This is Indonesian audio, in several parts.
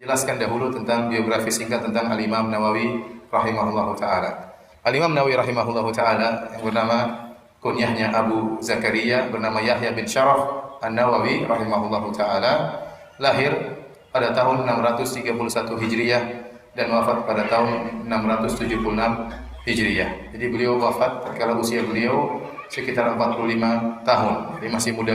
Jelaskan dahulu tentang biografi singkat tentang Al-Imam Nawawi rahimahullahu taala. Al-Imam Nawawi rahimahullahu taala yang bernama kunyahnya Abu Zakaria bernama Yahya bin Syaraf An-Nawawi rahimahullahu taala, lahir pada tahun 631 Hijriah dan wafat pada tahun 676 Hijriah. Jadi beliau wafat tatkala usia beliau sekitar 45 tahun. Jadi masih muda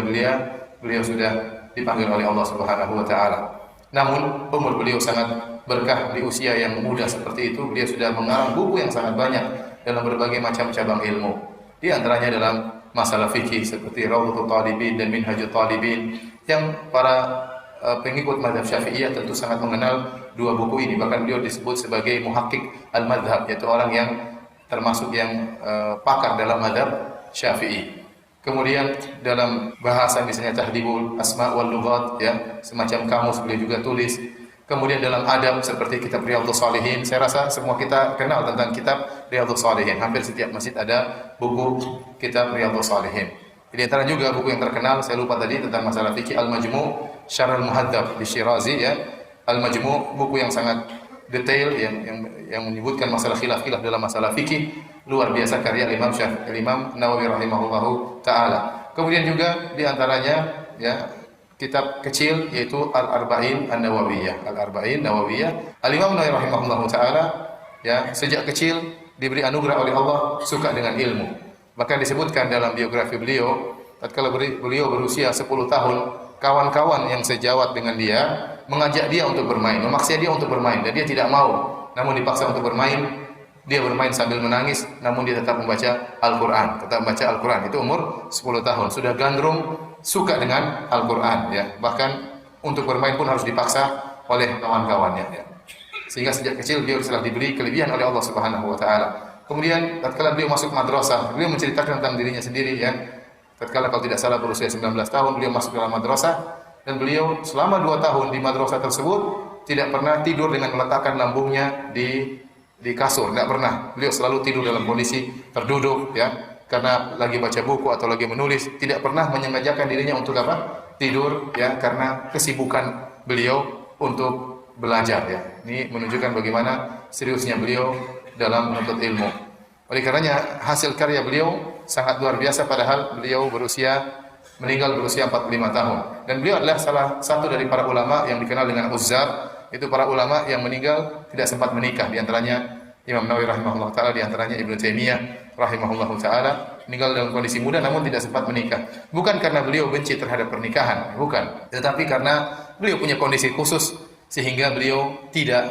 beliau sudah dipanggil oleh Allah Subhanahu wa taala. Namun umur beliau sangat berkah di usia yang muda seperti itu. Beliau sudah mengarang buku yang sangat banyak dalam berbagai macam cabang ilmu. Di antaranya dalam masalah fikih seperti Rawdatul Talibin dan Minhajul Talibin, yang para pengikut mazhab Syafi'iyah tentu sangat mengenal dua buku ini. Bahkan beliau disebut sebagai muhakkik al-madhab, yaitu orang yang termasuk yang pakar dalam mazhab Syafi'i. Kemudian dalam bahasa misalnya Tahdhibul Asma' wal Lughat, ya, semacam kamus beliau juga tulis. Kemudian dalam adab seperti kitab Riyadhus Shalihin. Saya rasa semua kita kenal tentang kitab Riyadhus Shalihin. Hampir setiap masjid ada buku kitab Riyadhus Shalihin. Di antara juga buku yang terkenal, saya lupa tadi, tentang masalah fikih, Al-Majmu' Syarh Al-Muhadzab di Syirazi, ya. Al-Majmu' buku yang sangat detail yang menyebutkan masalah khilaf-khilaf dalam masalah fikih. Luar biasa karya Imam Nawawi rahimahullahu taala. Kemudian juga di antaranya, ya, kitab kecil yaitu Al-Arba'in An-Nawawiyah. Al-Arba'in Nawawiyah. Al-Imam Nawawi rahimahullahu taala, ya, sejak kecil diberi anugerah oleh Allah suka dengan ilmu. Bahkan disebutkan dalam biografi beliau, tatkala beliau berusia 10 tahun, kawan-kawan yang sejawat dengan dia mengajak dia untuk bermain, memaksa dia untuk bermain, dan dia tidak mau. Namun dipaksa untuk bermain, dia bermain sambil menangis, namun dia tetap membaca Al-Quran. Itu umur 10 tahun, sudah gandrung, suka dengan Al-Quran, ya. Bahkan untuk bermain pun harus dipaksa oleh kawan-kawannya, ya. Sehingga sejak kecil beliau telah diberi kelebihan oleh Allah Subhanahu wa taala. Kemudian tatkala beliau masuk madrasah, beliau menceritakan tentang dirinya sendiri, ya. Tatkala kalau tidak salah berusia 19 tahun beliau masuk dalam madrasah, dan beliau selama 2 tahun di madrasah tersebut tidak pernah tidur dengan meletakkan lambungnya di kasur, tidak pernah. Beliau selalu tidur dalam kondisi terduduk, ya, karena lagi baca buku atau lagi menulis. Tidak pernah menyengajakan dirinya untuk apa? Tidur, ya, karena kesibukan beliau untuk belajar, ya. Ini menunjukkan bagaimana seriusnya beliau dalam menuntut ilmu. Oleh karenanya hasil karya beliau sangat luar biasa, padahal beliau meninggal berusia 45 tahun. Dan beliau adalah salah satu dari para ulama yang dikenal dengan Uzzar. Itu para ulama yang meninggal tidak sempat menikah. Di antaranya Imam Nawawi rahimahullah taala, di antaranya Ibnu Taimiyah rahimahullah taala, meninggal dalam kondisi muda namun tidak sempat menikah. Bukan karena beliau benci terhadap pernikahan, bukan, tetapi karena beliau punya kondisi khusus sehingga beliau tidak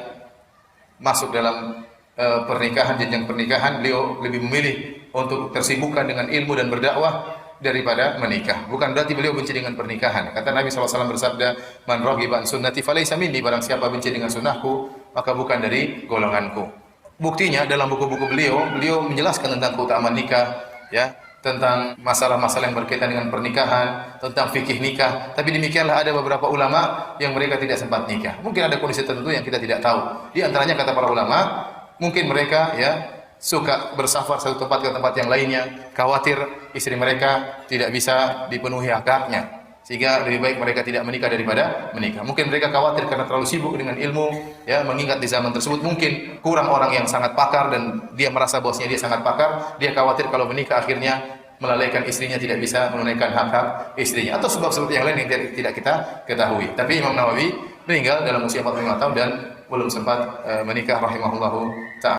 masuk dalam pernikahan, jenjang pernikahan. Beliau lebih memilih untuk tersibukkan dengan ilmu dan berdakwah daripada menikah. Bukan berarti beliau benci dengan pernikahan. Kata Nabi SAW bersabda, "Man raghiba an sunnati falaysa minni." Barang siapa benci dengan sunnahku, maka bukan dari golonganku. Buktinya dalam buku-buku beliau menjelaskan tentang keutamaan nikah, ya, tentang masalah-masalah yang berkaitan dengan pernikahan, tentang fikih nikah. Tapi demikianlah ada beberapa ulama yang mereka tidak sempat nikah. Mungkin ada kondisi tertentu yang kita tidak tahu. Di antaranya kata para ulama, mungkin mereka, ya, suka bersafar satu tempat ke tempat yang lainnya, khawatir istri mereka tidak bisa dipenuhi hak-haknya, sehingga lebih baik mereka tidak menikah daripada menikah. Mungkin mereka khawatir karena terlalu sibuk dengan ilmu, ya, mengingat di zaman tersebut mungkin kurang orang yang sangat pakar, dan dia merasa bahwasanya dia sangat pakar. Dia khawatir kalau menikah akhirnya melalaikan istrinya, tidak bisa menunaikan hak-hak istrinya, atau sebab-sebab yang lain yang tidak kita ketahui. Tapi Imam Nawawi meninggal dalam usia 45 tahun dan belum sempat menikah rahimahullahu ta'ala.